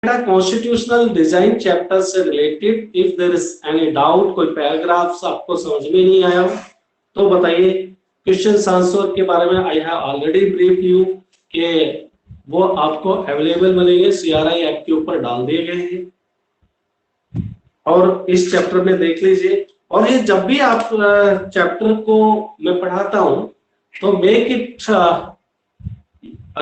Constitutional design chapter से related if there is any doubt, कोई paragraphs आपको समझ में नहीं आया हो तो बताइए। क्वेश्चन आंसर के बारे में I have already brief you कि वो आपको अवेलेबल मिलेंगे, सीआरआई ऐप के ऊपर डाल दिए गए हैं और इस चैप्टर में देख लीजिए। और ये जब भी आप चैप्टर को मैं पढ़ाता हूं तो मेक इट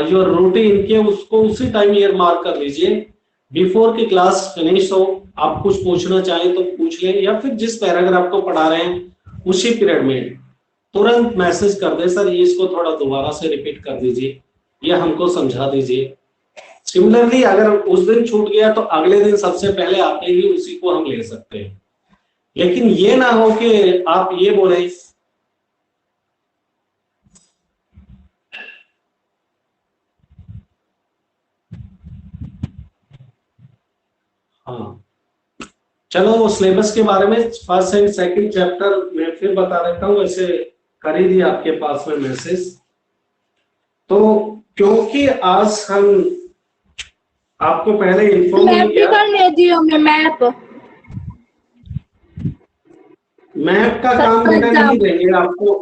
योर रूटीन के उसको उसी टाइम ईयर मार्क कर लीजिए बिफोर की क्लास फिनिश हो। आप कुछ पूछना चाहें तो पूछ लें, या फिर जिस पैराग्राफ को पढ़ा रहे हैं उसी पीरियड में तुरंत मैसेज कर दे, सर ये इसको थोड़ा दोबारा से रिपीट कर दीजिए या हमको समझा दीजिए। सिमिलरली अगर उस दिन छूट गया तो अगले दिन सबसे पहले आते ही उसी को हम ले सकते हैं, लेकिन ये ना हो कि आप ये बोले हाँ। चलो सिलेबस के बारे में फर्स्ट एंड सेकंड चैप्टर मैं फिर बता देता हूँ, वैसे कर ही दिया आपके पास में मैसेज। तो क्योंकि आज हम आपको पहले इन्फॉर्म नहीं किया, मैप का काम बेटा नहीं देंगे आपको।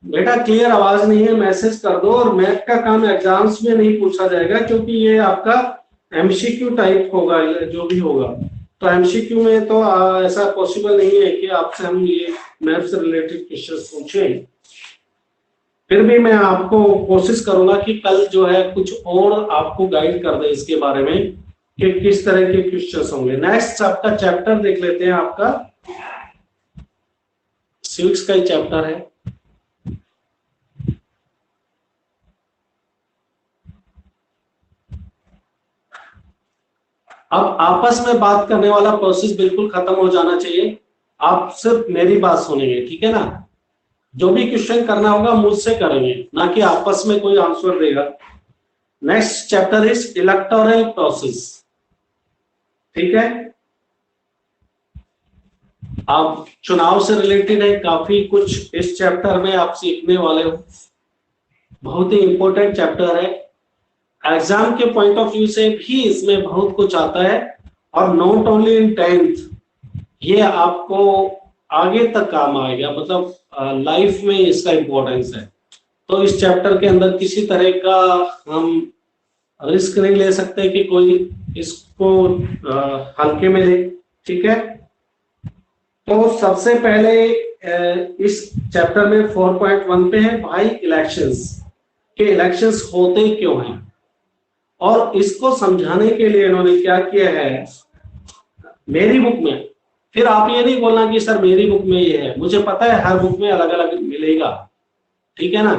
बेटा क्लियर आवाज नहीं है, मैसेज कर दो। और मैप का काम एग्जाम्स में नहीं पूछा जाएगा क्योंकि ये आपका एमसीक्यू टाइप होगा, जो भी होगा। तो एमसीक्यू में तो ऐसा पॉसिबल नहीं है कि आपसे हम ये मैप से रिलेटेड क्वेश्चन पूछें। फिर भी मैं आपको कोशिश करूंगा कि कल जो है कुछ और आपको गाइड कर दे इसके बारे में कि किस तरह के क्वेश्चंस होंगे। नेक्स्ट आपका चैप्टर देख लेते हैं, आपका सिविक्स का ही चैप्टर है। अब आपस में बात करने वाला प्रोसेस बिल्कुल खत्म हो जाना चाहिए। आप सिर्फ मेरी बात सुनेंगे, ठीक है ना। जो भी क्वेश्चन करना होगा मुझसे करेंगे, ना कि आपस में कोई आंसर देगा। Next chapter is electoral process, ठीक है। अब चुनाव से रिलेटेड है, काफी कुछ इस चैप्टर में आप सीखने वाले हो। बहुत ही इंपॉर्टेंट चैप्टर है, एग्जाम के पॉइंट ऑफ व्यू से भी इसमें बहुत कुछ आता है। और नॉट ओनली इन 10th, ये आपको आगे तक काम आएगा, मतलब लाइफ में इसका इंपॉर्टेंस है। तो इस चैप्टर के अंदर किसी तरह का हम रिस्क नहीं ले सकते कि कोई इसको हल्के में ले, ठीक है। तो सबसे पहले इस चैप्टर में 4.1 पे है भाई इलेक्शंस, के इलेक्शंस होते क्यों हैं। और इसको समझाने के लिए इन्होंने क्या किया है, मेरी बुक में, फिर आप ये नहीं बोलना कि सर मेरी बुक में ये है, मुझे पता है हर बुक में अलग अलग मिलेगा, ठीक है ना।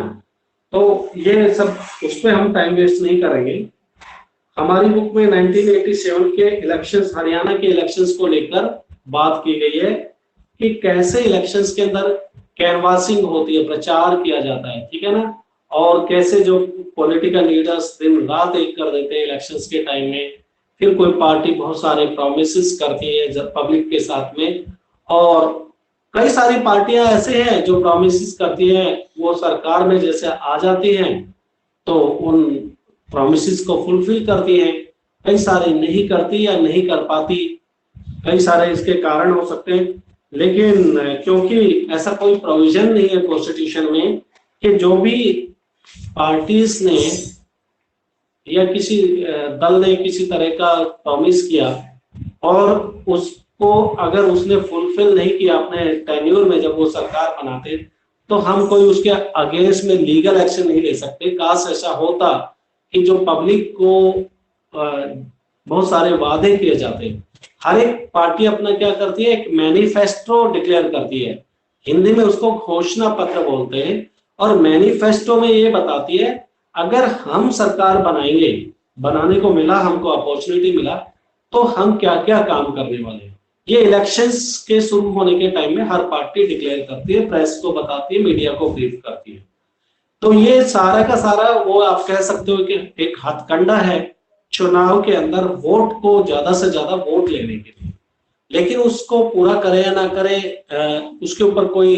तो ये सब उस पर हम टाइम वेस्ट नहीं करेंगे। हमारी बुक में 1987 के इलेक्शंस, हरियाणा के इलेक्शंस को लेकर बात की गई है कि कैसे इलेक्शंस के अंदर कैनवासिंग होती है, प्रचार किया जाता है, ठीक है ना। और कैसे जो पॉलिटिकल लीडर्स दिन रात एक कर देते हैं इलेक्शंस के टाइम में। फिर कोई पार्टी बहुत सारे प्रोमिसेस करती है पब्लिक के साथ में, और कई सारी पार्टियां ऐसे हैं जो प्रोमिसेस करती हैं, वो सरकार में जैसे आ जाती हैं तो उन प्रोमिसेस को फुलफिल करती हैं, कई सारे नहीं करती या नहीं कर पाती। कई सारे इसके कारण हो सकते हैं, लेकिन क्योंकि ऐसा कोई प्रोविजन नहीं है कॉन्स्टिट्यूशन में कि जो भी पार्टीज ने या किसी दल ने किसी तरह का प्रॉमिस किया और उसको अगर उसने फुलफिल नहीं किया अपने टेन्योर में जब वो सरकार बनाते, तो हम कोई उसके अगेंस्ट में लीगल एक्शन नहीं ले सकते। काश ऐसा होता कि जो पब्लिक को बहुत सारे वादे किए जाते, हर एक पार्टी अपना क्या करती है, एक मैनिफेस्टो डिक्लेयर करती है, हिंदी में उसको घोषणा पत्र बोलते हैं। और मैनिफेस्टो में ये बताती है अगर हम सरकार बनाएंगे, बनाने को मिला, हमको अपॉर्चुनिटी मिला, तो हम क्या क्या काम करने वाले हैं। ये इलेक्शंस के शुरू होने के टाइम में हर पार्टी डिक्लेयर करती है, प्रेस को बताती है, मीडिया को ब्रीफ करती है। तो ये सारा का सारा वो आप कह सकते हो कि एक हथकंडा है चुनाव के अंदर वोट को ज्यादा से ज्यादा वोट लेने के लिए। लेकिन उसको पूरा करे या ना करे उसके ऊपर कोई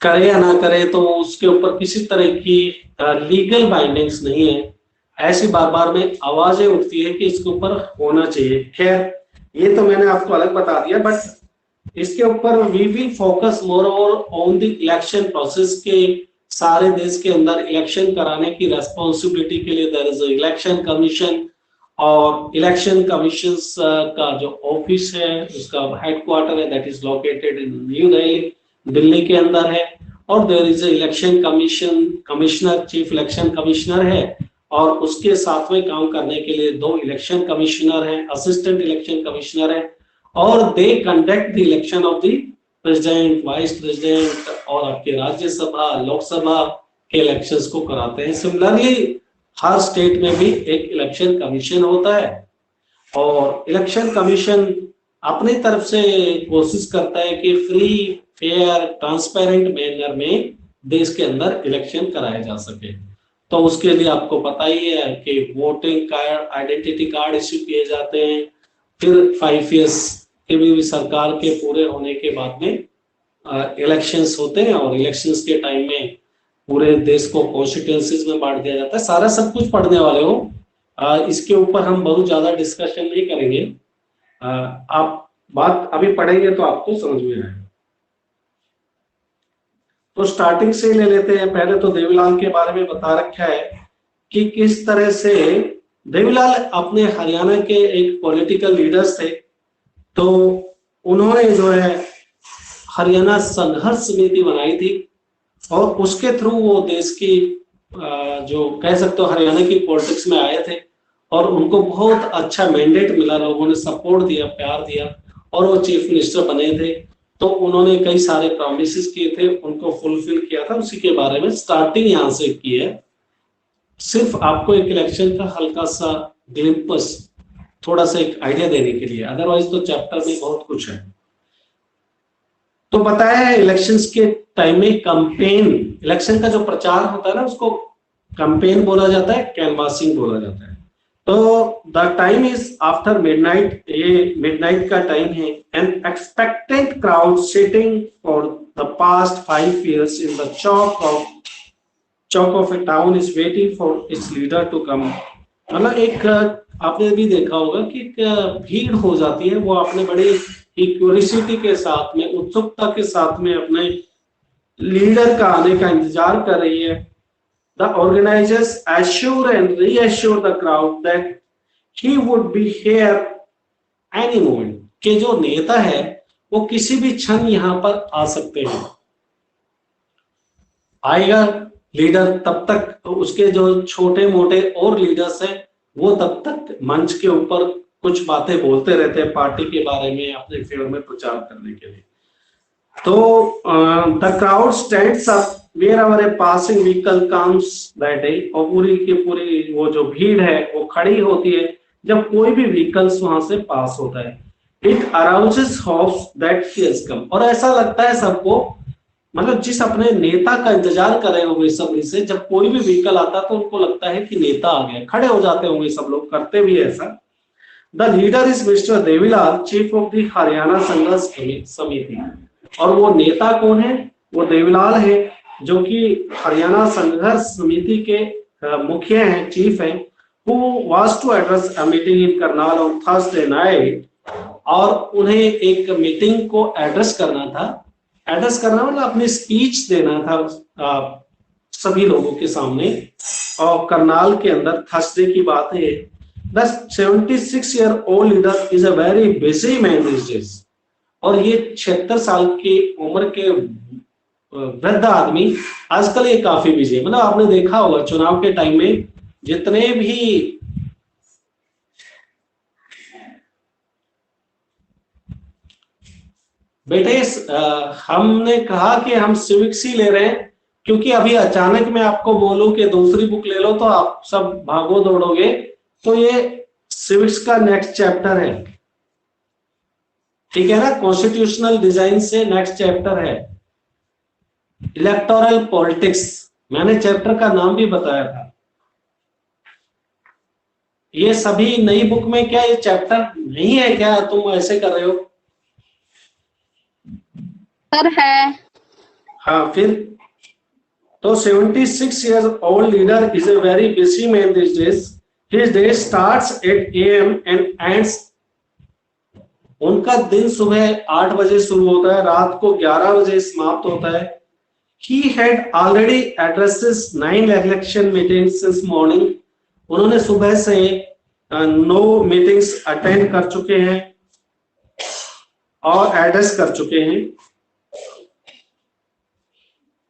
करे या ना करे तो उसके ऊपर किसी तरह की लीगल बाइंडिंग्स नहीं है, ऐसी बार बार में आवाजें उठती है कि इसके ऊपर होना चाहिए। खैर ये तो मैंने आपको अलग बता दिया, बट इसके ऊपर वी विल फोकस मोर और ऑन द इलेक्शन प्रोसेस के। सारे देश के अंदर इलेक्शन कराने की रेस्पॉन्सिबिलिटी के लिए देयर इज इलेक्शन कमीशन, और इलेक्शन कमीशन का जो ऑफिस है उसका हेडक्वार्टर है that is located in new Delhi, Delhi के अंदर है। और there is election commission commissioner, chief election commissioner है, और उसके साथ में काम करने के लिए 2 इलेक्शन कमिश्नर हैं, असिस्टेंट इलेक्शन कमिश्नर है, और they conduct the election of the president, vice president और आपके राज्यसभा लोकसभा के इलेक्शंस को कराते हैं। सिमिलरली हर स्टेट में भी एक इलेक्शन कमीशन होता है, और इलेक्शन कमीशन अपनी तरफ से कोशिश करता है कि फ्री फेयर ट्रांसपेरेंट मैनर में देश के अंदर इलेक्शन कराए जा सके। तो उसके लिए आपको पता ही है कि voting card, identity card issue किए जाते हैं, फिर 5 इयर्स के भी सरकार के पूरे होने के बाद में इलेक्शंस होते हैं, और इलेक्शंस के टाइम में पूरे देश को कॉन्स्टिट्यूएंसीज में बांट दिया जाता है। सारा सब कुछ पढ़ने वाले हो, इसके ऊपर हम बहुत ज्यादा डिस्कशन नहीं करेंगे, आप बात अभी पढ़ेंगे तो आपको समझ में आएगा। तो स्टार्टिंग से ले लेते हैं। पहले तो देवीलाल के बारे में बता रखा है कि किस तरह से देवीलाल अपने हरियाणा के एक पॉलिटिकल लीडर्स थे। तो उन्होंने जो है हरियाणा संघर्ष समिति बनाई थी, और उसके थ्रू वो देश की जो कह सकते हो हरियाणा की पॉलिटिक्स में आए थे, और उनको बहुत अच्छा मैंडेट मिला, लोगों ने सपोर्ट दिया, प्यार दिया, और वो चीफ मिनिस्टर बने थे। तो उन्होंने कई सारे प्रॉमिसेस किए थे, उनको फुलफिल किया था। उसी के बारे में स्टार्टिंग यहाँ से की है, सिर्फ आपको एक इलेक्शन का हल्का सा ग्लिम्पस, थोड़ा सा एक आइडिया देने के लिए, अदरवाइज तो चैप्टर में बहुत कुछ है। तो बताया है इलेक्शंस के टाइम में कैंपेन, इलेक्शन का जो प्रचार होता है ना उसको कैंपेन बोला जाता है, कैनवासिंग बोला जाता है। तो the time is after midnight, ये मिडनाइट का टाइम है, an expectant crowd sitting for the past 5 years in the chowk of a town is waiting for its leader to come. मतलब एक आपने भी देखा होगा कि भीड़ हो जाती है, वो अपने बड़े क्यूरियोसिटी के साथ में, उत्सुकता के साथ में अपने लीडर का आने का इंतजार कर रही है। The organizers assure and reassure the crowd that he would be here any moment, कि जो नेता है वो किसी भी क्षण यहाँ पर आ सकते हैं, आएगा लीडर। तब तक उसके जो छोटे मोटे और लीडर्स हैं वो तब तक मंच के ऊपर कुछ बातें बोलते रहते हैं पार्टी के बारे में, अपने फेवर में प्रचार करने के लिए। तो the crowd stands up wherever a passing vehicle comes that day, और पूरी की पूरी वो जो भीड़ है वो खड़ी होती है जब कोई भी व्हीकल्स वहां से पास होता है। It arouses hopes that he has come, और ऐसा लगता है सबको, मतलब जिस अपने नेता का इंतजार कर रहे होंगे सब से, जब कोई भी व्हीकल आता तो उनको लगता है कि नेता आ गया, खड़े हो जाते होंगे सब लोग, करते भी ऐसा। The leader is mister Devilal, chief of the Haryana संघर्ष समिति, और वो नेता कौन है? वो देवीलाल है, जो कि हरियाणा संघर्ष समिति के मुखिया हैं, चीफ हैं। who was to address a meeting in Karnal on Thursday night, और उन्हें एक मीटिंग को एड्रेस करना था। एड्रेस करना मतलब अपनी स्पीच देना था सभी लोगों के सामने, और करनाल के अंदर थर्सडे की बात है। The 76-year-old leader is a very busy man these days, और ये 76 साल की उम्र के वृद्ध आदमी आजकल ये काफी बिजी है। मतलब आपने देखा होगा चुनाव के टाइम में जितने भी बेटे हमने कहा कि हम सिविक्स ही ले रहे हैं, क्योंकि अभी अचानक मैं आपको बोलूं कि दूसरी बुक ले लो तो आप सब भागो दौड़ोगे। तो ये सिविक्स का नेक्स्ट चैप्टर है, ठीक है ना। कॉन्स्टिट्यूशनल डिजाइन से नेक्स्ट चैप्टर है इलेक्टोरल पॉलिटिक्स। मैंने चैप्टर का नाम भी बताया था। ये सभी नई बुक में क्या ये चैप्टर नहीं है क्या? तुम ऐसे कर रहे हो? सर है। हाँ, फिर तो 76 years old leader is a very busy man these days. His day starts at AM and ends. उनका दिन सुबह 8 बजे शुरू होता है, रात को 11 बजे समाप्त होता है. He had already addresses 9 election meetings since morning. उन्होंने सुबह से 9 मीटिंग्स अटेंड कर चुके हैं और एड्रेस कर चुके हैं.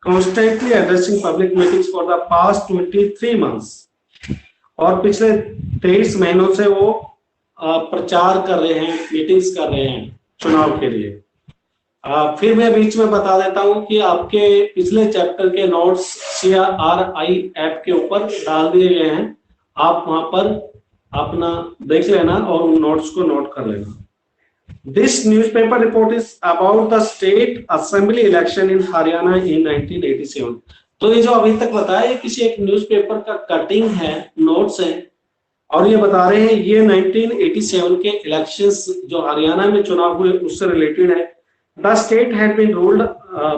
Constantly addressing public meetings for the past 23 months. और पिछले 23 महीनों से वो प्रचार कर रहे हैं, मीटिंग्स कर रहे हैं चुनाव के लिए. फिर मैं बीच में बता देता हूं कि आपके पिछले चैप्टर के नोट्स CRI ऐप के ऊपर डाल दिए गए हैं. आप वहां पर अपना देख लेना और उन नोट्स को नोट कर लेना. This newspaper report is about the state assembly election in Haryana in 1987. तो ये जो अभी तक बताया ये किसी एक न्यूज़पेपर का कटिंग है, नोट्स है, और ये बता रहे हैं ये 1987 के इलेक्शंस जो हरियाणा में चुनाव हुए उससे रिलेटेड है. The state had been ruled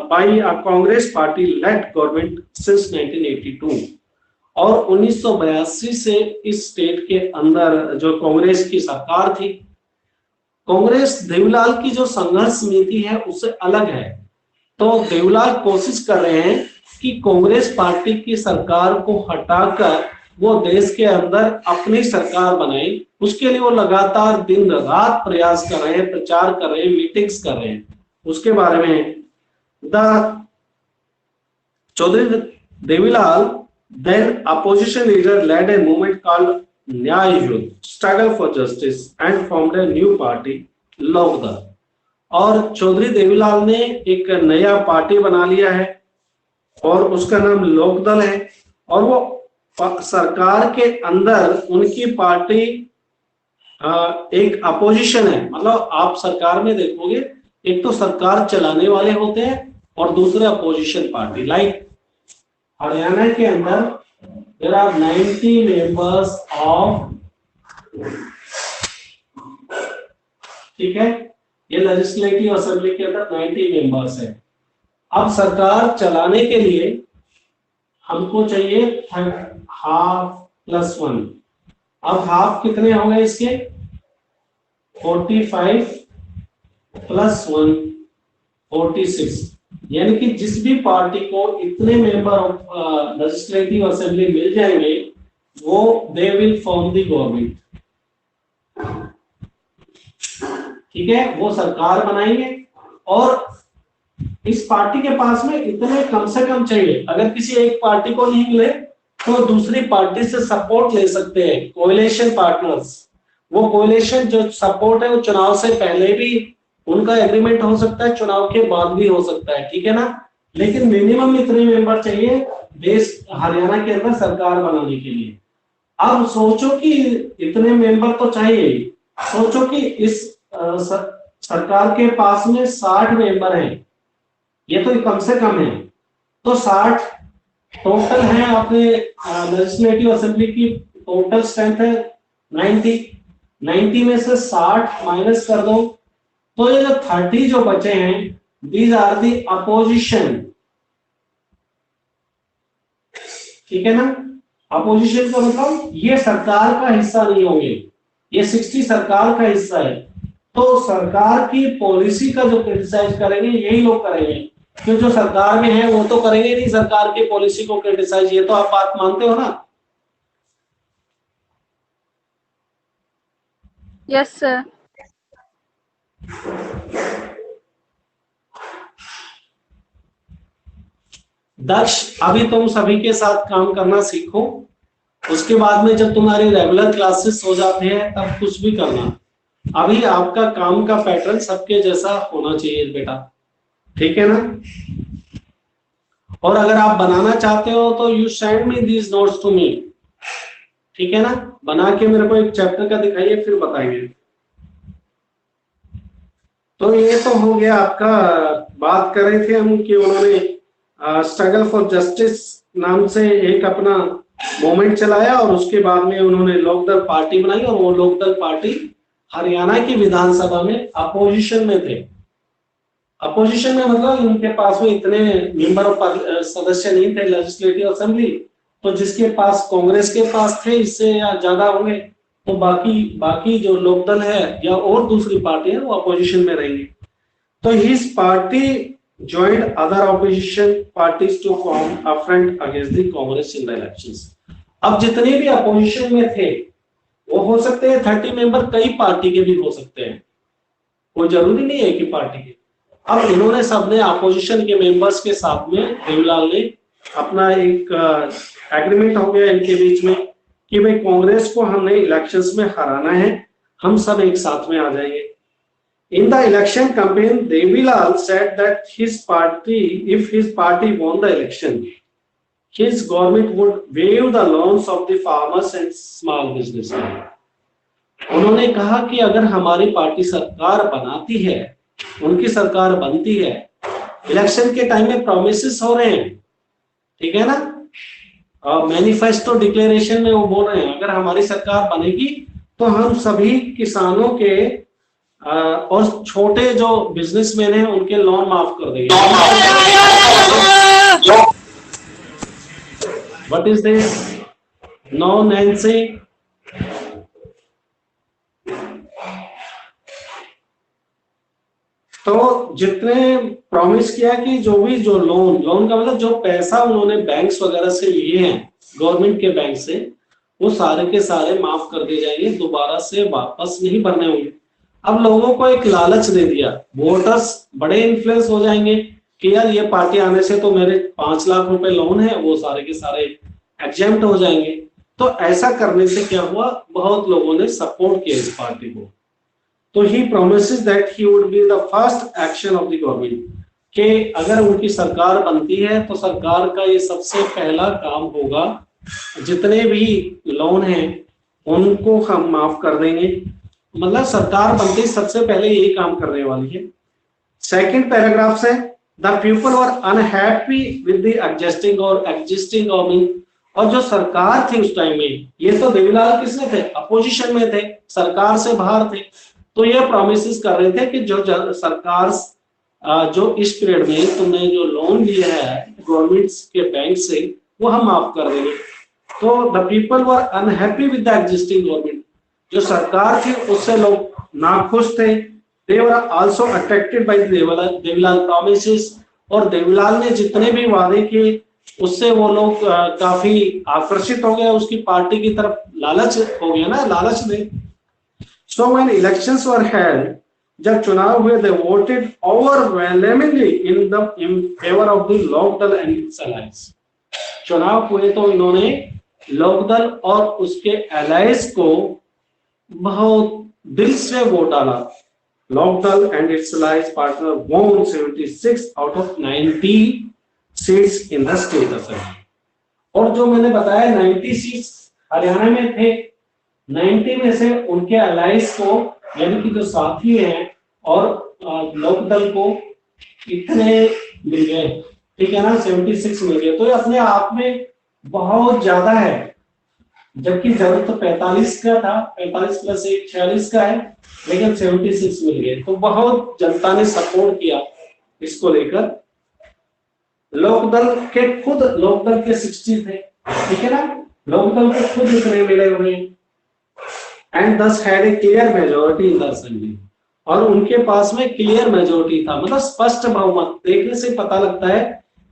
by a Congress party led government since 1982. और 1982 से इस स्टेट के अंदर जो कांग्रेस की सरकार थी. कांग्रेस देवीलाल की जो संघर्ष नीति है उससे अलग है. तो देवीलाल कोशिश कर रहे हैं कि कांग्रेस पार्टी की सरकार को हटाकर वो देश के अंदर अपनी सरकार बनाए. उसके लिए वो लगातार दिन रात प्रयास कर रहे हैं, प्रचार कर रहे हैं, मीटिंग्स कर रहे हैं. उसके बारे में the Chaudhary Devi Lal then opposition leader led a movement called Nyaya Yudh, struggle for justice, and formed a new party Lok Dal. और चौधरी देवीलाल ने एक नया पार्टी बना लिया है और उसका नाम लोकदल है. और वो सरकार के अंदर उनकी पार्टी एक अपोजिशन है. मतलब आप सरकार में देखोगे एक तो सरकार चलाने वाले होते हैं और दूसरे अपोजिशन पार्टी. लाइक हरियाणा के अंदर there are 90 members of, ठीक है, ये लेजिस्लेटिव असेंबली के अंदर 90 मेंबर्स है. अब सरकार चलाने के लिए हमको चाहिए हाफ प्लस 1. अब हाफ कितने हो गए इसके? 45 प्लस 1 46. यानी कि जिस भी पार्टी को इतने मेंबर ऑफ लेजिस्लेटिव असेंबली मिल जाएंगे वो they will form the government. ठीक है, वो सरकार बनाएंगे. और इस पार्टी के पास में इतने कम से कम चाहिए. अगर किसी एक पार्टी को नहीं मिले तो दूसरी पार्टी से सपोर्ट ले सकते हैं, कोएलिशन पार्टनर्स. वो कोएलिशन जो सपोर्ट है वो चुनाव से पहले भी उनका एग्रीमेंट हो सकता है, चुनाव के बाद भी हो सकता है. ठीक है ना, लेकिन मिनिमम इतने मेंबर चाहिए देश हरियाणा के अंदर सरकार बनाने के लिए. अब सोचो कि इतने मेंबर तो चाहिए. सोचो कि इस सरकार के पास में 60 मेंबर हैं, ये तो कम से कम है. तो 60 टोटल है अपने लेजिस्लेटिव असेंबली की टोटल स्ट्रेंथ है 90 में से 60 माइनस कर दो तो ये जो 30 जो बचे हैं दीज आर दी अपोजिशन. ठीक है ना, अपोजिशन का मतलब ये सरकार का हिस्सा नहीं होंगे, ये 60 सरकार का हिस्सा है. तो सरकार की पॉलिसी का जो क्रिटिसाइज करेंगे यही लोग करेंगे, क्योंकि जो सरकार में है वो तो करेंगे नहीं सरकार की पॉलिसी को क्रिटिसाइज. ये तो आप बात मानते हो ना? Yes sir. दक्ष, अभी तुम सभी के साथ काम करना सीखो. उसके बाद में जब तुम्हारी रेगुलर क्लासेस हो जाते हैं तब कुछ भी करना. अभी आपका काम का पैटर्न सबके जैसा होना चाहिए बेटा. ठीक है ना? और अगर आप बनाना चाहते हो तो you send me these notes to me. ठीक है ना, बना के मेरे को एक चैप्टर का दिखाइए फिर बताएंगे. तो ये तो हो गया आपका. बात कर रहे थे हम कि उन्होंने स्ट्रगल फॉर जस्टिस नाम से एक अपना मूवमेंट चलाया और उसके बाद में उन्होंने लोकदल पार्टी बनाई और वो लोकदल पार्टी हरियाणा की विधानसभा में अपोजिशन में थे. अपोजिशन में मतलब उनके पास में इतने मेंबर ऑफ सदस्य नहीं थे लेजिस्लेटिव असेंबली, तो जिसके पास कांग्रेस के पास थे इससे या ज्यादा होंगे, तो बाकी बाकी जो लोकदल है या और दूसरी पार्टी है वो अपोजिशन में रहेंगे। तो his party joined other opposition parties to form a front against the Congress in the elections। अब जितने भी अपोजिशन में थे वो हो सकते हैं 30 मेंबर कई पार्टी के भी हो सकते हैं, कोई जरूरी नहीं है कि पार्टी के। अब इन्होंने सबने अपोजिशन के मेंबर्स के साथ में देवीलाल ने अपना एक एग्रीमेंट हो गया इनके बीच में कि भाई कांग्रेस को हमने इलेक्शंस में हराना है, हम सब एक साथ में आ जाएंगे। In the election campaign, Devilal said that his party, if his party won the election, his government would waive the loans of the farmers and small businessmen। उन्होंने कहा कि अगर हमारी पार्टी सरकार बनाती है, उनकी सरकार बनती है, इलेक्शन के टाइम में प्रोमिसेस हो रहे हैं, ठीक है ना, मैनिफेस्टो डिक्लेरेशन में वो बोल रहे हैं अगर हमारी सरकार बनेगी तो हम सभी किसानों के और छोटे जो बिजनेसमैन हैं उनके लोन माफ कर देंगे। What is this? No Nancy. तो जितने प्रॉमिस किया कि जो लोन का मतलब जो पैसा उन्होंने बैंक्स वगैरह से लिए हैं, गवर्नमेंट के बैंक से, वो सारे के सारे माफ कर दिए जाएंगे, दोबारा से वापस नहीं भरने होंगे। अब लोगों को एक लालच दे दिया, वोटर्स बड़े इन्फ्लुएंस हो जाएंगे कि यार ये पार्टी आने से तो मेरे 5 लाख रुपए लोन है वो सारे के सारे एग्जेम्प्ट हो जाएंगे। तो ऐसा करने से क्या हुआ, बहुत लोगों ने सपोर्ट किया इस पार्टी को। तो he promises that he would be the first action of the government, कि अगर उनकी सरकार बनती है तो सरकार का ये सबसे पहला काम होगा, जितने भी लोन हैं उनको हम माफ कर देंगे। मतलब सरकार बनते सबसे पहले यही काम करने वाली है। सेकंड पैराग्राफ से the people were unhappy with the existing government, और जो सरकार थी उस टाइम में, ये तो देवीलाल किसने थे, अपोजिशन में थे, सरकार से बाहर थे, तो ये प्रॉमिसेस कर रहे थे कि जो सरकार जो इस पीरियड में तुमने जो लोन लिया है गवर्नमेंट के बैंक से वो हम माफ कर देंगे। तो the people were unhappy with the existing government, जो सरकार थी उससे लोग नाखुश थे। They were also attracted by Devilal promises, और देवीलाल ने जितने भी वादे किए उससे वो लोग काफी आकर्षित हो गए उसकी पार्टी की तरफ, लालच हो गया ना, लालच में। So when elections were held, जब चुनाव हुए, they voted overwhelmingly in favour of the Lok Dal and its alliance. चुनाव हुए तो इन्होंने लोकदल और उसके अलायंस को बहुत दिल से वोट डाला। Lok Dal and its alliance partner won 76 out of 90 seats in the state assembly. और जो मैंने बताया 90 सीट्स हरियाणा में थे, 90 में से उनके अलायंस को यानी कि जो साथी हैं और लोकदल को इतने मिल गए, ठीक है ना, 76 मिल गए। तो ये अपने आप में बहुत ज्यादा है, जबकि जरूरत तो 45 का था, 45 प्लस 1 46 का है, लेकिन 76 मिल गए। तो बहुत जनता ने सपोर्ट किया इसको लेकर। लोकदल के 60 थे, ठीक है ना, लोकदल को खुद इतने मिले हुए, एंड दस had a clear majority in the assembly, और उनके पास में क्लियर मेजोरिटी था, मतलब स्पष्ट बहुमत। देखने से पता लगता है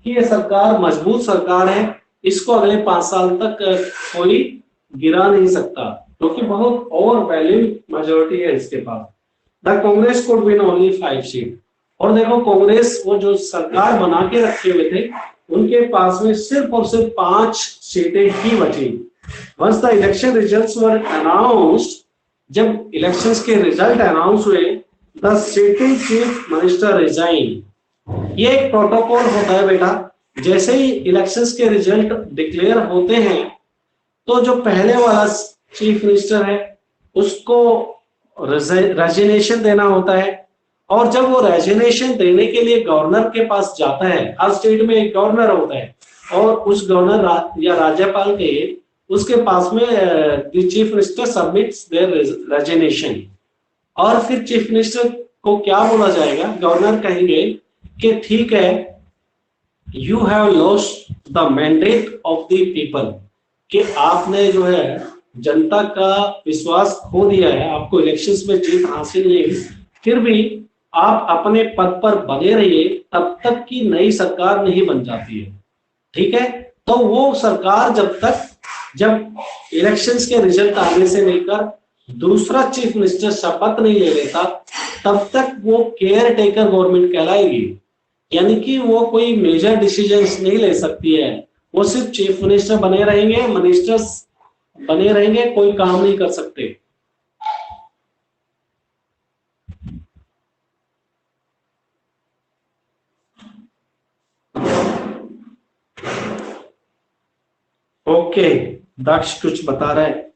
कि ये सरकार मजबूत सरकार है, इसको अगले 5 साल तक कोई गिरा नहीं सकता, क्योंकि बहुत ओवरवेलमिंग मेजोरिटी है इसके पास। The Congress could win only 5 seat, और देखो कांग्रेस वो जो सरकार बना के रखे हुए थे उनके पास में सिर्फ और सिर्फ 5 सीटें ही बची। Once the election results were announced, जब इलेक्शंस के रिजल्ट अनाउंस हुए, the sitting chief minister resigned। ये एक प्रोटोकॉल होता है बेटा, जैसे ही इलेक्शंस के रिजल्ट डिक्लेयर होते हैं तो जो पहले वाला चीफ मिनिस्टर है उसको रेजिग्नेशन देना होता है, और जब वो रेजिग्नेशन देने के लिए गवर्नर के पास जाता है, हर स्टेट में एक गवर्नर होता है, और उस गवर्नर या राज्यपाल के उसके पास में the chief minister submits their resignation, और फिर चीफ मिनिस्टर को क्या बोला जाएगा, गवर्नर कहेंगे कि ठीक है, you have lost the mandate of the people, कि आपने जो है जनता का विश्वास खो दिया है, आपको इलेक्शंस में जीत हासिल नहीं हुई, फिर भी आप अपने पद पर बने रहिए तब तक की नई सरकार नहीं बन जाती है। ठीक है, तो वो सरकार जब इलेक्शंस के रिजल्ट आने से लेकर दूसरा चीफ मिनिस्टर शपथ नहीं ले लेता, तब तक वो केयर टेकर गवर्नमेंट कहलाएगी। यानी कि वो कोई मेजर डिसीजंस नहीं ले सकती है, वो सिर्फ चीफ मिनिस्टर बने रहेंगे, मिनिस्टर्स बने रहेंगे, कोई काम नहीं कर सकते। ओके, दक्ष कुछ बता रहा है।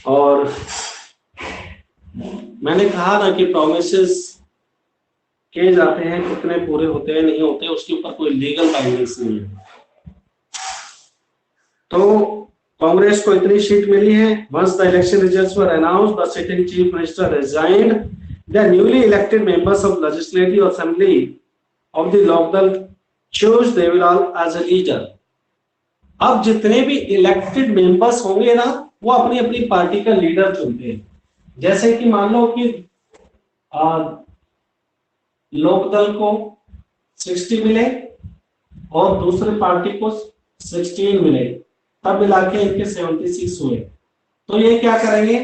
और मैंने कहा ना कि प्रोमिसेस किए जाते हैं, कितने पूरे होते हैं नहीं होते, उसके ऊपर कोई लीगल बाइंडिंग्स नहीं है। तो कांग्रेस को इतनी सीट मिली है। Once the election results were announced, the sitting chief minister resigned, the newly elected members of legislative assembly of the Lok Dal choose Devi Lal as a leader. अब जितने भी इलेक्टेड मेंबर्स होंगे ना, वो अपनी अपनी पार्टी का लीडर चुनते हैं। जैसे कि मान लो कि लोकदल को 60 मिले और दूसरे पार्टी को 16 मिले, तब मिला के इनके 76 हुए। तो ये क्या करेंगे,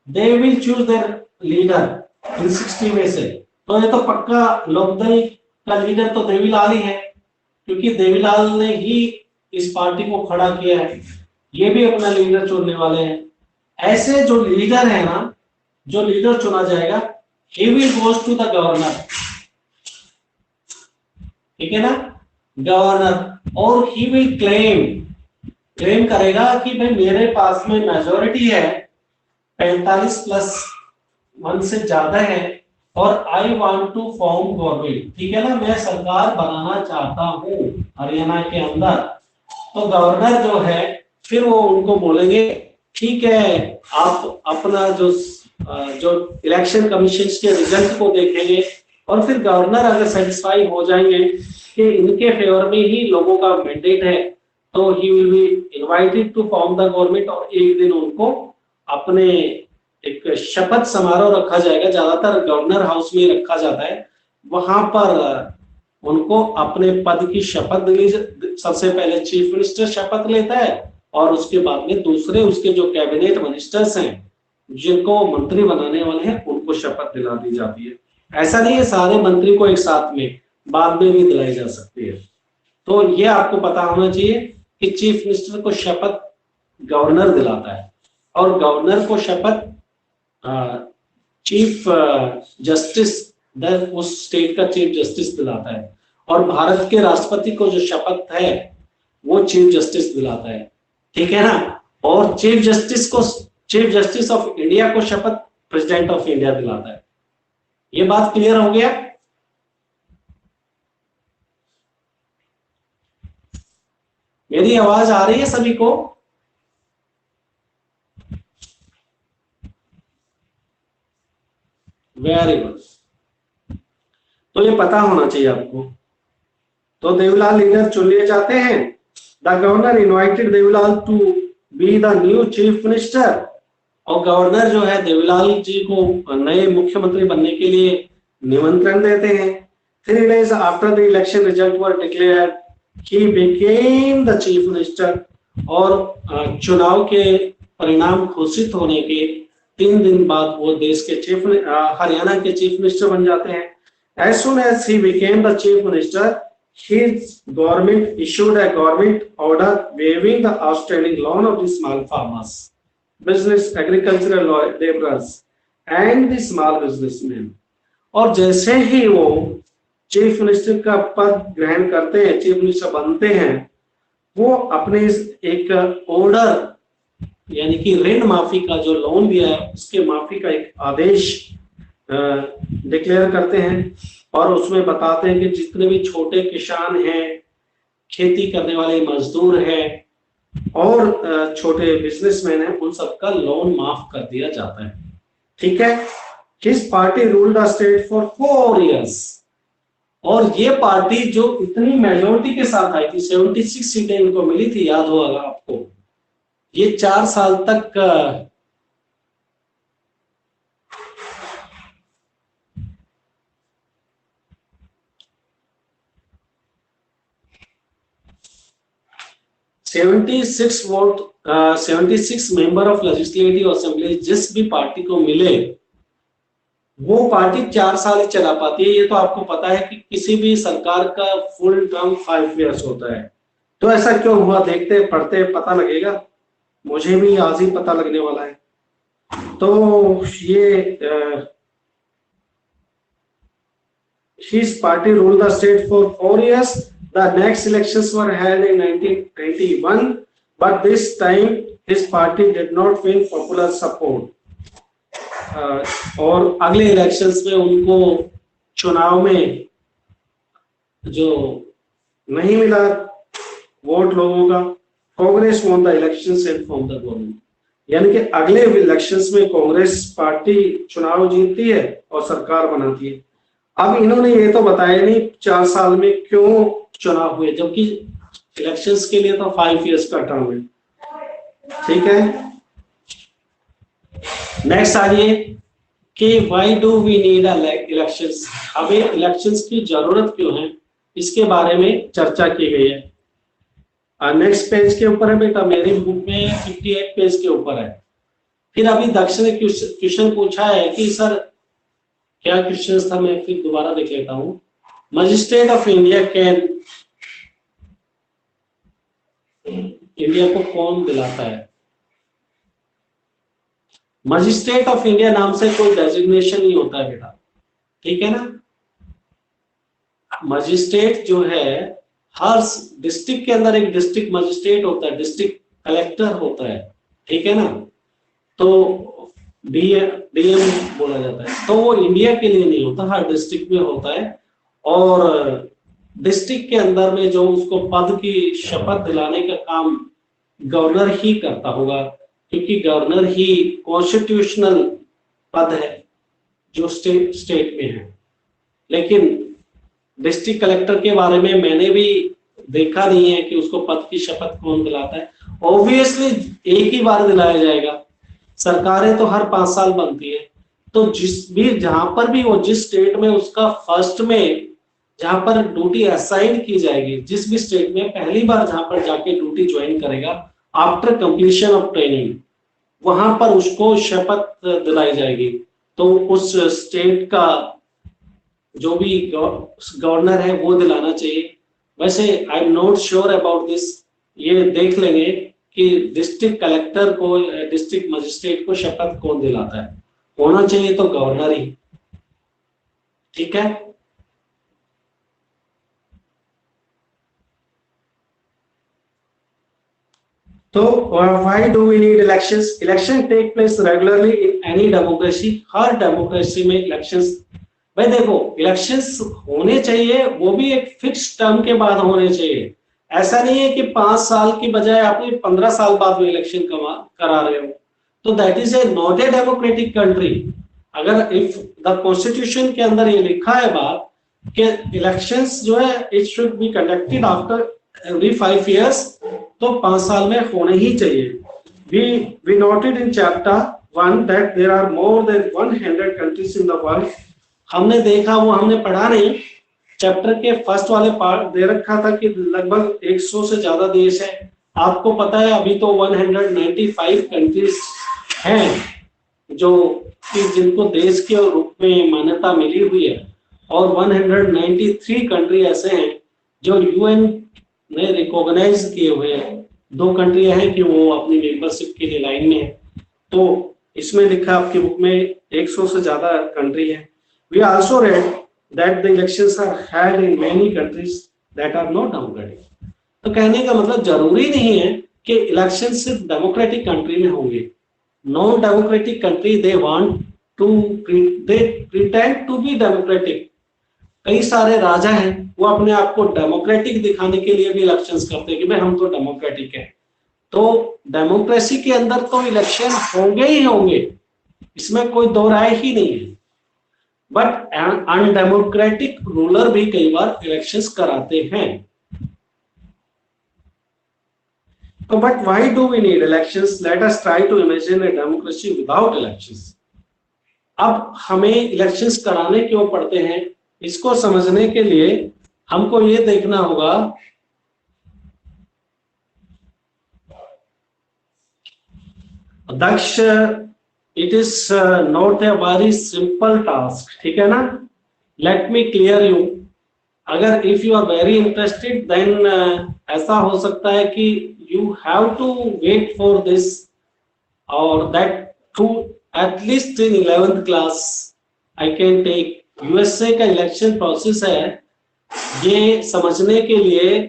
they will choose there leader in 60 में से। तो ये तो पक्का लोकदल का लीडर तो देवीलाल ही है, क्योंकि देवीलाल ने ही इस पार्टी को खड़ा किया है, ये भी अपना लीडर चुनने वाले हैं। ऐसे जो लीडर है ना, जो लीडर चुना जाएगा, he will goes to the governor, ठीक है ना, गवर्नर, और he will क्लेम करेगा कि भाई मेरे पास में मेजोरिटी है, 45+1 से ज्यादा है, और I want to form government, ठीक है ना, मैं सरकार बनाना चाहता हूं हरियाणा के अंदर। तो गवर्नर जो है फिर वो उनको बोलेंगे ठीक है, आप अपना जो इलेक्शन कमीशन के रिजल्ट को देखेंगे, और फिर गवर्नर अगर सेटिस्फाई हो जाएंगे कि इनके फेवर में ही लोगों का मैंडेट है, तो he will be invited to form the government, और एक दिन उनको अपने एक शपथ समारोह रखा जाएगा, ज्यादातर गवर्नर हाउस में रखा जाता है, वहां पर उनको अपने पद की शपथ दिली। सबसे पहले चीफ मिनिस्टर शपथ लेता है, और उसके बाद में दूसरे उसके जो कैबिनेट मिनिस्टर्स हैं, जिनको मंत्री बनाने वाले हैं, उनको शपथ दिला दी जाती है। ऐसा नहीं है सारे मंत्री को एक साथ में, बाद में भी दिलाई जा सकती है। तो ये आपको पता होना चाहिए कि चीफ मिनिस्टर को शपथ गवर्नर दिलाता है, और गवर्नर को शपथ चीफ जस्टिस, उस स्टेट का चीफ जस्टिस दिलाता है, और भारत के राष्ट्रपति को जो शपथ है वो चीफ जस्टिस दिलाता है, ठीक है ना। और चीफ जस्टिस ऑफ इंडिया को शपथ प्रेसिडेंट ऑफ इंडिया दिलाता है। ये बात क्लियर हो गया? मेरी आवाज आ रही है सभी को? Very good. तो ये पता होना चाहिए आपको। तो देवीलाल लीडर चुन लिए जाते हैं। The governor invited Devi Lal to be the new chief minister, और गवर्नर जो है देवीलाल जी को नए मुख्यमंत्री बनने के लिए निमंत्रण देते हैं। 3 days after the election result were declared, he became the chief minister, और चुनाव के परिणाम घोषित होने के 3 दिन बाद वो देश के हरियाणा के चीफ मिनिस्टर बन जाते हैं। As soon as he became the chief minister, his government issued a government order waiving the outstanding loan of the small farmers, business, agricultural laborers and the small businessmen. और जैसे ही वो chief minister का पद ग्रहण करते हैं, chief minister बनते हैं, वो अपने एक ऑर्डर, यानी कि ऋण माफी का जो लोन दिया है उसके माफी का एक आदेश डिक्लेयर करते हैं, और उसमें बताते हैं कि जितने भी छोटे किसान हैं, खेती करने वाले मजदूर हैं, और छोटे बिजनेसमैन हैं, उन सबका लोन माफ कर दिया जाता है। ठीक है। His party ruled the state for 4 years, और ये पार्टी जो इतनी मेजोरिटी के साथ आई थी, 76 सीटें इनको मिली थी, याद होगा आपको, ये 4 साल तक 76 vote 76 member of legislative assembly जिस भी पार्टी को मिले वो पार्टी 4 साल ही चला पाती है। ये तो आपको पता है कि किसी भी सरकार का फुल टर्म 5 years होता है। तो ऐसा क्यों हुआ, देखते पढ़ते पता लगेगा, मुझे भी आज ही पता लगने वाला है। तो ये his party ruled the state for 4 years. The next elections were held in 1991, but this time his party did not win popular support. और अगले इलेक्शंस में उनको चुनाव में जो नहीं मिला वोट लोगों का, Congress won the elections and formed the government. यानी कि अगले इलेक्शंस में कांग्रेस पार्टी चुनाव जीतती है और सरकार बनाती है। अब इन्होंने ये तो बताया नहीं 4 साल में क्यों चुनाव हुए, जबकि इलेक्शंस के लिए तो 5 years का टर्म है। ठीक है, नेक्स्ट आइए कि why do we need elections, हमें इलेक्शंस की जरूरत क्यों है, इसके बारे में चर्चा की गई है। नेक्स्ट पेज के ऊपर है बेटा, मेरी बुक में 58 पेज के ऊपर है। फिर अभी दक्ष ने क्वेश्चन पूछा है कि सर क्या क्वेश्चन था, मैं फिर दोबारा देख लेता हूं। Magistrate of India can, India को कौन दिलाता है? मजिस्ट्रेट ऑफ इंडिया नाम से कोई डेजिग्नेशन नहीं होता है बेटा, ठीक है ना। मजिस्ट्रेट जो है हर डिस्ट्रिक्ट के अंदर एक डिस्ट्रिक्ट मजिस्ट्रेट होता है, डिस्ट्रिक्ट कलेक्टर होता है, ठीक है ना। तो डीएम बोला जाता है, तो वो इंडिया के लिए नहीं होता, हर डिस्ट्रिक्ट में होता है। और डिस्ट्रिक्ट के अंदर में जो उसको पद की शपथ दिलाने का काम गवर्नर ही करता होगा, क्योंकि गवर्नर ही कॉन्स्टिट्यूशनल पद है जो स्टेट में है। लेकिन डिस्ट्रिक्ट कलेक्टर के बारे में मैंने भी देखा नहीं है कि उसको पद की शपथ कौन दिलाता है। ऑब्वियसली एक ही बार दिलाया जाएगा, सरकारें तो हर 5 साल बनती है। तो जिस भी जहां पर भी वो जिस स्टेट में उसका फर्स्ट में जहां पर ड्यूटी असाइन की जाएगी, जिस भी स्टेट में पहली बार जहां पर जाके ड्यूटी ज्वाइन करेगा आफ्टर कंप्लीशन ऑफ ट्रेनिंग, वहां पर उसको शपथ दिलाई जाएगी। तो उस स्टेट का जो भी गवर्नर है वो दिलाना चाहिए। वैसे I am not sure about this, ये देख लेंगे कि डिस्ट्रिक्ट कलेक्टर को, डिस्ट्रिक्ट मजिस्ट्रेट को शपथ कौन दिलाता है। होना चाहिए तो गवर्नर ही, ठीक है। तो why do we need elections? Election take place regularly in any democracy. Her democracy में इलेक्शंस, भाई देखो इलेक्शंस होने चाहिए, वो भी एक फिक्स टर्म के बाद होने चाहिए। ऐसा नहीं है कि 5 साल की बजाय आप 15 साल बाद में इलेक्शन करा रहे हो, तो that is a not a democratic country. अगर इफ द कॉन्स्टिट्यूशन के अंदर ये लिखा है बात कि इलेक्शंस जो है it should be conducted after every 5 years, तो 5 साल में होने ही चाहिए। We noted in chapter 1 that there are more than 100 countries in the world. हमने देखा, वो हमने पढ़ा नहीं, चैप्टर के फर्स्ट वाले पार्ट दे रखा था कि लगभग 100 से ज्यादा देश है। आपको पता है अभी तो 195 कंट्रीज हैं जो कि जिनको देश के रूप में मान्यता मिली हुई है, और 193 कंट्री ऐसे हैं जो यूएन ने रिकॉग्नाइज किए हुए हैं। 2 कंट्रियां हैं कि वो अपनी मेंबरशिप के लिए लाइन में है। तो इसमें लिखा आपकी बुक में 100 से ज्यादा कंट्री है। We also read that the elections are held in many countries that are not democratic. तो कहने का मतलब जरूरी नहीं है कि इलेक्शन सिर्फ डेमोक्रेटिक कंट्री में होंगे। Non democratic country they want to they pretend to be democratic. कई सारे राजा हैं वो अपने आप को डेमोक्रेटिक दिखाने के लिए भी इलेक्शंस करते हैं कि भाई हम तो डेमोक्रेटिक हैं। तो डेमोक्रेसी के अंदर तो इलेक्शन होंगे ही होंगे, इसमें कोई दो राय ही नहीं है। बट अनडेमोक्रेटिक रूलर भी कई बार इलेक्शंस कराते हैं। तो but why do we need elections? Let us try to imagine a democracy without elections. अब हमें इलेक्शंस कराने क्यों पड़ते हैं, इसको समझने के लिए हमको ये देखना होगा Daksh, it is not a very simple task, ठीक है ना? Let me clear you. अगर if you are very interested then ऐसा हो सकता है कि you have to wait for this, और that too at least in 11th class I can take. USA का इलेक्शन प्रोसेस है, ये समझने के लिए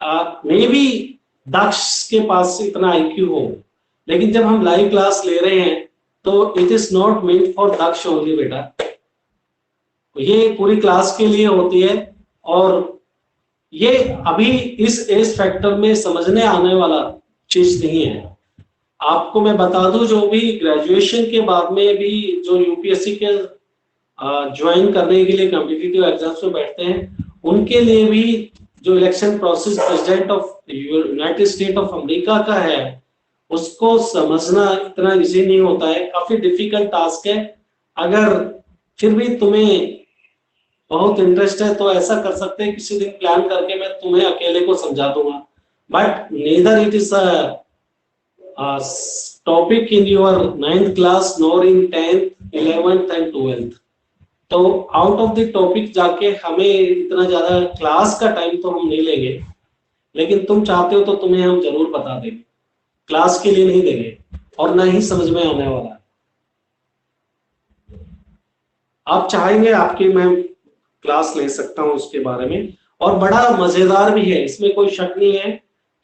मे बी दक्ष के पास इतना आईक्यू हो, लेकिन जब हम लाइव क्लास ले रहे हैं तो it is not meant for Daksh only बेटा, ये पूरी क्लास के लिए होती है। और ये अभी इस एज फैक्टर में समझने आने वाला चीज नहीं है। आपको मैं बता दूं, जो भी ग्रेजुएशन के बाद में भी जो यूपीएससी के ज्वाइन करने के लिए कॉम्पिटिटिव एग्जाम्स में बैठते हैं, उनके लिए भी जो election process president of United state of America का है, उसको समझना इतना इजी नहीं होता है, काफी डिफिकल्ट टास्क है। अगर फिर भी तुम्हें बहुत इंटरेस्ट है तो ऐसा कर सकते हैं, किसी दिन प्लान करके मैं तुम्हें अकेले को समझा दूंगा। But neither it is a topic in your 9th class nor in 10th, 11th and 12th। तो आउट ऑफ द टॉपिक जाके हमें इतना ज्यादा क्लास का टाइम तो हम नहीं लेंगे, लेकिन तुम चाहते हो तो तुम्हें हम जरूर बता देंगे, क्लास के लिए नहीं देंगे और ना ही समझ में आने वाला है। आप चाहेंगे आपकी मैं क्लास ले सकता हूं उसके बारे में, और बड़ा मजेदार भी है, इसमें कोई शक नहीं है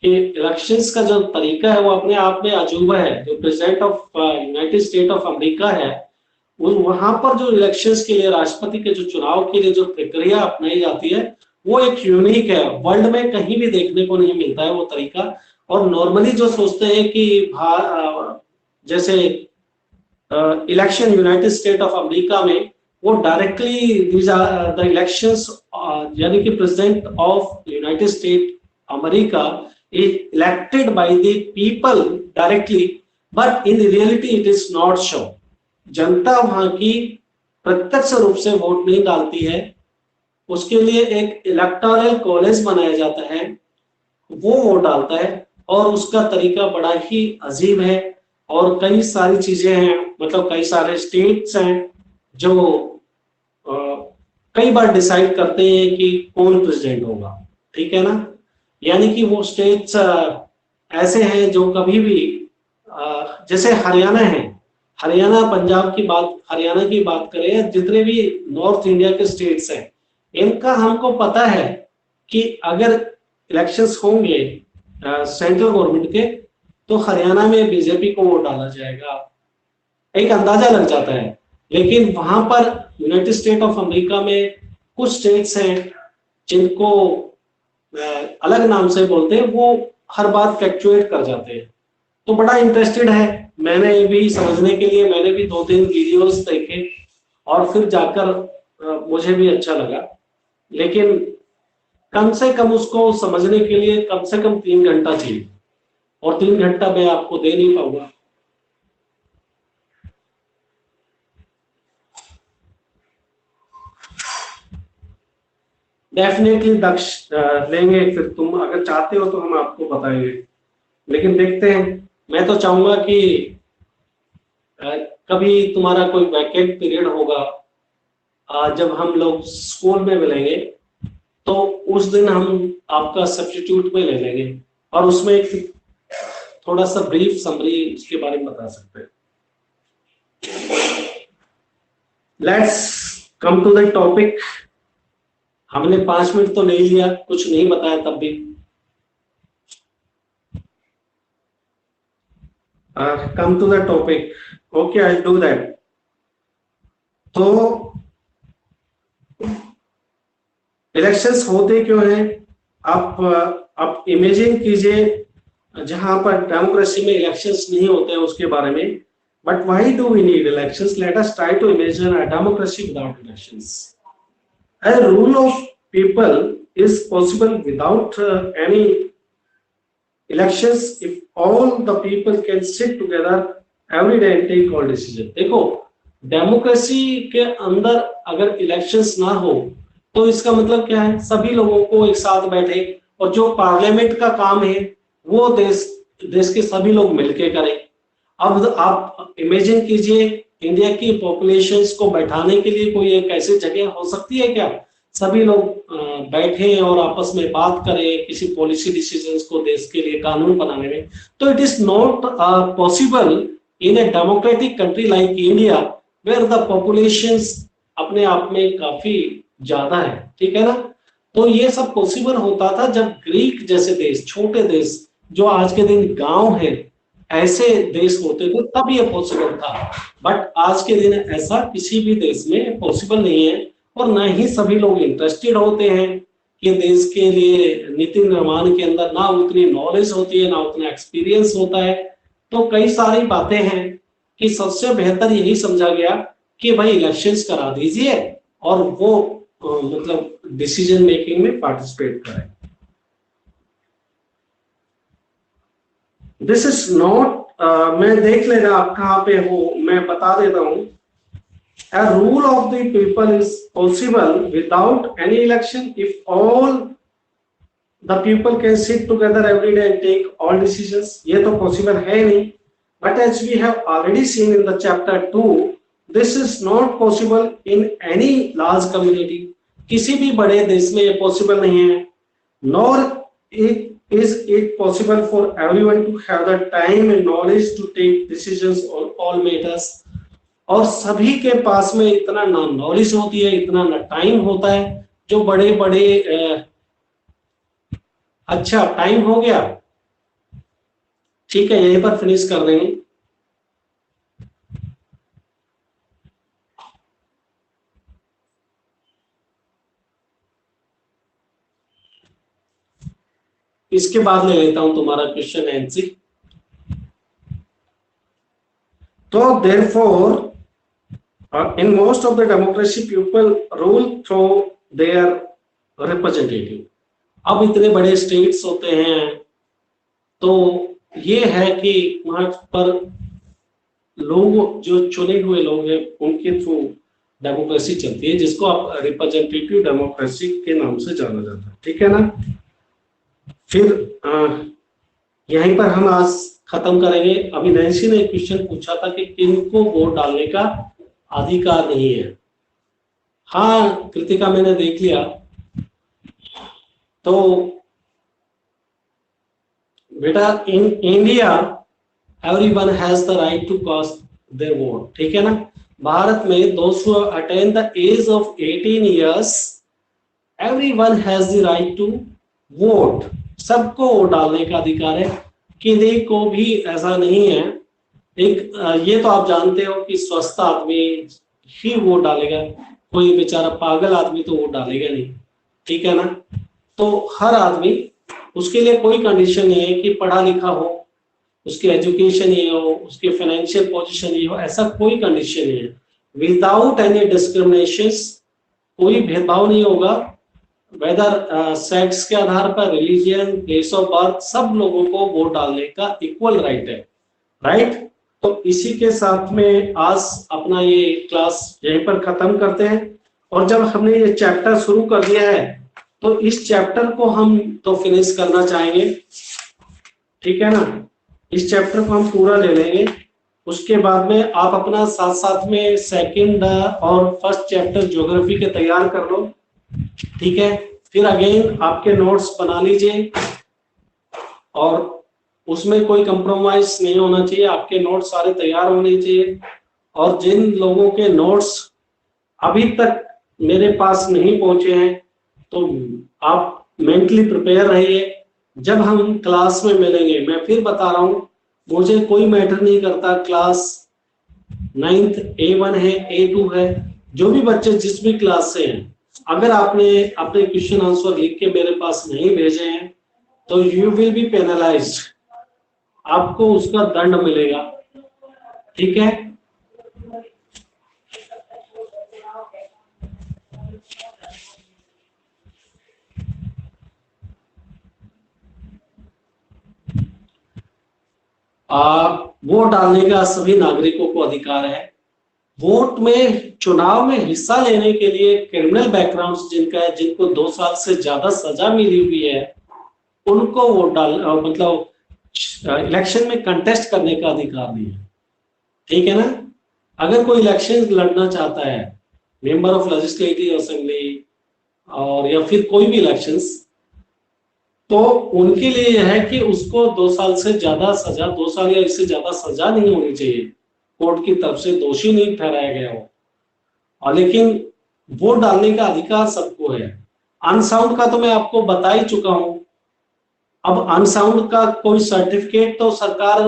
कि इलेक्शंस का जो तरीका है वो अपने आप में अजूबा है। जो president of United state of America है, वहां पर जो इलेक्शंस के लिए, राष्ट्रपति के जो चुनाव के लिए जो प्रक्रिया अपनाई जाती है, वो एक यूनिक है, वर्ल्ड में कहीं भी देखने को नहीं मिलता है वो तरीका। और नॉर्मली जो सोचते हैं कि जैसे election United state of America में वो डायरेक्टली द इलेक्शंस, यानी कि president of United state America is elected by the people directly, but in reality it is not show. जनता वहां की प्रत्यक्ष रूप से वोट नहीं डालती है, उसके लिए एक इलेक्टोरल कॉलेज बनाया जाता है, वो वोट डालता है, और उसका तरीका बड़ा ही अजीब है। और कई सारी चीजें हैं, मतलब कई सारे स्टेट्स हैं जो कई बार डिसाइड करते हैं कि कौन प्रेसिडेंट होगा, ठीक है ना? यानी कि वो स्टेट्स ऐसे हैं जो कभी भी जैसे हरियाणा है, हरियाणा पंजाब की बात, हरियाणा की बात करें, जितने भी नॉर्थ इंडिया के स्टेट्स हैं, इनका हमको पता है कि अगर इलेक्शंस होंगे सेंट्रल गवर्नमेंट के, तो हरियाणा में बीजेपी को वोट डाला जाएगा, एक अंदाजा लग जाता है। लेकिन वहां पर यूनाइटेड स्टेट ऑफ अमेरिका में कुछ स्टेट्स हैं जिनको अलग नाम से बोलते हैं, वो हर बार फ्लैक्चुएट कर जाते हैं। तो बड़ा इंटरेस्टेड है, मैंने भी समझने के लिए मैंने भी 2-3 वीडियोस देखे, और फिर जाकर मुझे भी अच्छा लगा। लेकिन कम से कम उसको समझने के लिए कम से कम 3 घंटा चाहिए, और 3 घंटा मैं आपको दे नहीं पाऊंगा। डेफिनेटली दक्ष लेंगे, फिर तुम अगर चाहते हो तो हम आपको बताएंगे, लेकिन देखते हैं। मैं तो चाहूंगा कि कभी तुम्हारा कोई वैकेंट पीरियड होगा, जब हम लोग स्कूल में मिलेंगे, तो उस दिन हम आपका सब्स्टिट्यूट में ले लेंगे, और उसमें एक थोड़ा सा ब्रीफ समरी इसके बारे में बता सकते हैं। Let's come to the topic. हमने 5 मिनट तो नहीं लिया, कुछ नहीं बताया तब भी। Come to the topic, okay, I do that. तो इलेक्शंस होते क्यों हैं? आप इमेजिन कीजिए, जहां पर डेमोक्रेसी में इलेक्शंस नहीं होते हैं उसके बारे में। But why do we need elections? Let us try to imagine a democracy without elections. A rule of people is possible without any elections if all the people can sit together every day and take all decision. देखो democracy के अंदर अगर elections ना हो तो इसका मतलब क्या है, सभी लोगों को एक साथ बैठे और जो पार्लियामेंट का काम है वो देश के सभी लोग मिलके करें। अब आप इमेजिन कीजिए इंडिया की पॉपुलेशंस को बैठाने के लिए कोई एक ऐसी जगह हो सकती है क्या, सभी लोग बैठे और आपस में बात करें किसी पॉलिसी डिसीजंस को देश के लिए कानून बनाने में। तो it is not possible in a democratic country like India where the populations अपने आप में काफी ज्यादा है, ठीक है ना। तो ये सब पॉसिबल होता था जब ग्रीक जैसे देश, छोटे देश जो आज के दिन गांव है, ऐसे देश होते थे तब ये पॉसिबल था। बट आज के दिन ऐसा किसी भी देश में पॉसिबल नहीं है और ना ही सभी लोग इंटरेस्टेड होते हैं कि देश के लिए नीति निर्माण के अंदर ना उतनी नॉलेज होती है ना उतना एक्सपीरियंस होता है। तो कई सारी बातें हैं कि सबसे बेहतर यही समझा गया कि भाई इलेक्शंस करा दीजिए और वो मतलब डिसीजन मेकिंग में पार्टिसिपेट करें। दिस इज नॉट मैं देख लेना आप कहाँ पे हो, मैं बता देता हूं। A rule of the people is possible without any election if all the people can sit together every day and take all decisions. ये तो possible है नहीं। But as we have already seen in the chapter 2, this is not possible in any large community. किसी भी बड़े देश में ये possible नहीं है। Nor is it possible for everyone to have the time and knowledge to take decisions on all matters. और सभी के पास में इतना ना नॉलेज होती है, इतना ना टाइम होता है जो बड़े बड़े अच्छा टाइम हो गया, ठीक है, यहीं पर फिनिश कर देंगे। इसके बाद ले लेता हूं तुम्हारा क्वेश्चन आंसर। तो therefore in most of the democracy people rule through their representative. अब इतने बड़े स्टेट्स होते हैं तो ये है कि वहां पर लोग जो चुने हुए लोग हैं उनके थ्रू डेमोक्रेसी चलती है, जिसको आप रिप्रेजेंटेटिव डेमोक्रेसी के नाम से जाना जाता है, ठीक है ना। फिर यहीं पर हम आज खत्म करेंगे। अभी नैन्सी ने एक क्वेश्चन पूछा था कि किनको वोट डालने का अधिकार नहीं है। हाँ कृतिका, मैंने देख लिया। तो बेटा in India everyone has the right to cast their vote, ठीक है ना। भारत में those who attain the age of 18 years everyone has the right to vote. सबको वोट डालने का अधिकार है, किसी को भी ऐसा नहीं है। एक ये तो आप जानते हो कि स्वस्थ आदमी ही वोट डालेगा, कोई बेचारा पागल आदमी तो वोट डालेगा नहीं, ठीक है ना। तो हर आदमी, उसके लिए कोई कंडीशन नहीं है कि पढ़ा लिखा हो, उसकी एजुकेशन ये हो, उसकी फाइनेंशियल पोजीशन ये हो, ऐसा कोई कंडीशन नहीं है। विदाउट एनी डिस्क्रिमिनेशन, कोई भेदभाव नहीं होगा, वेदर सेक्स के आधार पर, रिलीजियन, प्लेस ऑफ बर्थ, सब लोगों को वोट डालने का इक्वल राइट है, राइट। तो इसी के साथ में आज अपना ये क्लास यहीं पर खत्म करते हैं। और जब हमने ये चैप्टर शुरू कर दिया है तो इस चैप्टर को हम तो फिनिश करना चाहेंगे, ठीक है ना। इस चैप्टर को हम पूरा ले लेंगे, उसके बाद में आप अपना साथ साथ में सेकंड और फर्स्ट चैप्टर ज्योग्राफी के तैयार कर लो, ठीक है। फिर अगेन आपके नोट्स बना लीजिए और उसमें कोई कंप्रोमाइज नहीं होना चाहिए, आपके नोट्स सारे तैयार होने चाहिए। और जिन लोगों के नोट्स अभी तक मेरे पास नहीं पहुंचे हैं तो आप मेंटली प्रिपेयर रहिए। जब हम क्लास में मिलेंगे, मैं फिर बता रहा हूं, मुझे कोई मैटर नहीं करता क्लास 9th A1 है, A2 है, जो भी बच्चे जिस भी क्लास से हैं, अगर आपने अपने क्वेश्चन आंसर लिख के मेरे पास नहीं भेजे हैं तो यू विल बी पेनलाइज्ड, आपको उसका दंड मिलेगा। ठीक है। वोट डालने का सभी नागरिकों को अधिकार है। वोट में, चुनाव में हिस्सा लेने के लिए क्रिमिनल बैकग्राउंड जिनका है, जिनको 2 साल से ज्यादा सजा मिली हुई है, उनको वोट डाल मतलब इलेक्शन में कंटेस्ट करने का अधिकार नहीं है। ठीक है ना। अगर कोई इलेक्शन लड़ना चाहता है, मेंबर ऑफ लेजिस्लेटिव असेंबली और या फिर कोई भी इलेक्शंस, तो उनके लिए यह है कि उसको 2 साल से ज्यादा सजा, 2 साल या इससे ज्यादा सजा नहीं होनी चाहिए, कोर्ट की तरफ से दोषी नहीं ठहराया गया हो। और लेकिन वोट डालने का अधिकार सबको है। अनसाउंड का तो मैं आपको बता ही चुका हूं। अब अनसाउंड का कोई सर्टिफिकेट तो सरकार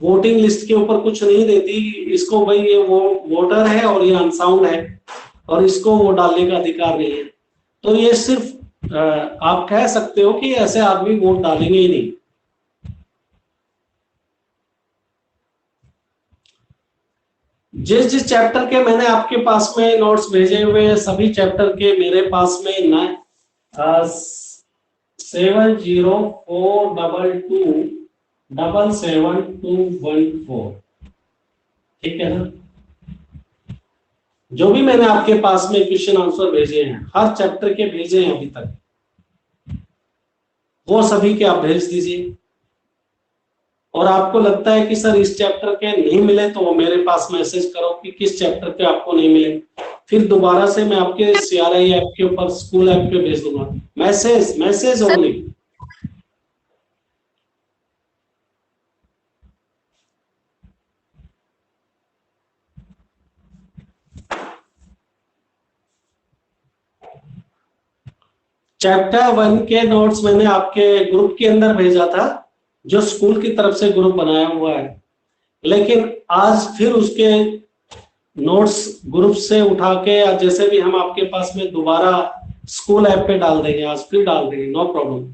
वोटिंग लिस्ट के ऊपर कुछ नहीं देती, इसको भाई ये वो वोटर है और ये अनसाउंड है और इसको वोट डालने का अधिकार नहीं है। तो ये सिर्फ आप कह सकते हो कि ऐसे आदमी वोट डालेंगे ही नहीं। जिस जिस चैप्टर के मैंने आपके पास में नोट्स भेजे हुए हैं, सभी चैप्टर के मेरे पास में 7042277214। ठीक है ना। जो भी मैंने आपके पास में क्वेश्चन आंसर भेजे हैं, हर चैप्टर के भेजे हैं अभी तक, वो सभी के आप भेज दीजिए। और आपको लगता है कि सर इस चैप्टर के नहीं मिले, तो वो मेरे पास मैसेज करो कि किस चैप्टर के आपको नहीं मिले, फिर दोबारा से मैं आपके CRI ऐप के ऊपर, स्कूल ऐप पे भेज दूंगा। Message only. चैप्टर 1 के नोट्स मैंने आपके ग्रुप के अंदर भेजा था, जो स्कूल की तरफ से ग्रुप बनाया हुआ है, लेकिन आज फिर उसके नोट्स ग्रुप से उठा के, जैसे भी हम आपके पास में दोबारा स्कूल ऐप पे डाल देंगे, आज फिर डाल देंगे, नो प्रॉब्लम।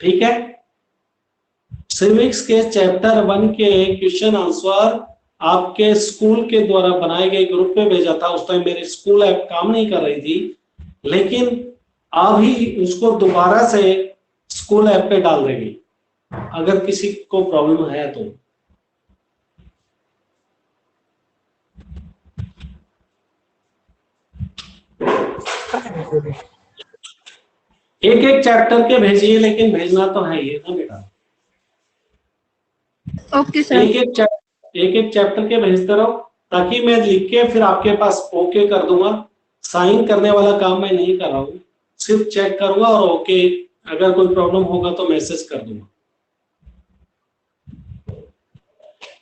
ठीक है। सिविक्स के चैप्टर 1 के क्वेश्चन आंसर आपके स्कूल के द्वारा बनाए गए ग्रुप पे भेजा था। उस टाइम मेरी स्कूल ऐप काम नहीं कर रही थी, लेकिन अभी उसको दोबारा से स्कूल ऐप पे डाल देंगे, अगर किसी को प्रॉब्लम है तो। एक एक चैप्टर के भेजिए, लेकिन भेजना तो है ये ना बेटा। Okay sir. एक एक चैप्टर के भेजते रहो, ताकि मैं लिख के फिर आपके पास ओके कर दूंगा। साइन करने वाला काम मैं नहीं कर रहा हूँ, सिर्फ चेक करूंगा और ओके, अगर कोई प्रॉब्लम होगा तो मैसेज कर दूंगा।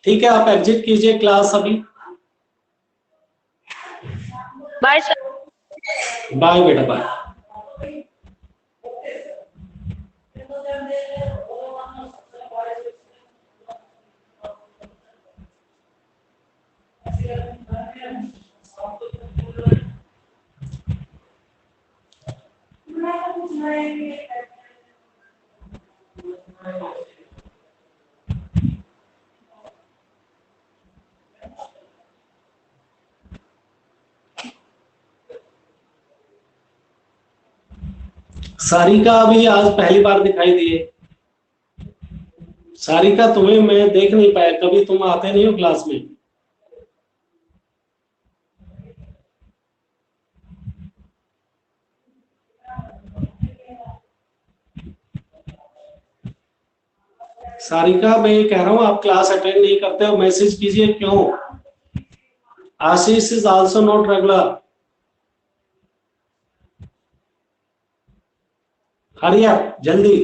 ठीक है, आप एग्जिट कीजिए क्लास अभी। Bye sir. बाय बेटा, बाय। सारिका अभी आज पहली बार दिखाई दिए। सारिका, तुम्हें मैं देख नहीं पाया, कभी तुम आते नहीं हो क्लास में। सारिका, मैं ये कह रहा हूं आप क्लास अटेंड नहीं करते हो, मैसेज कीजिए क्यों। Ashish is also not regular. Hurry up जल्दी।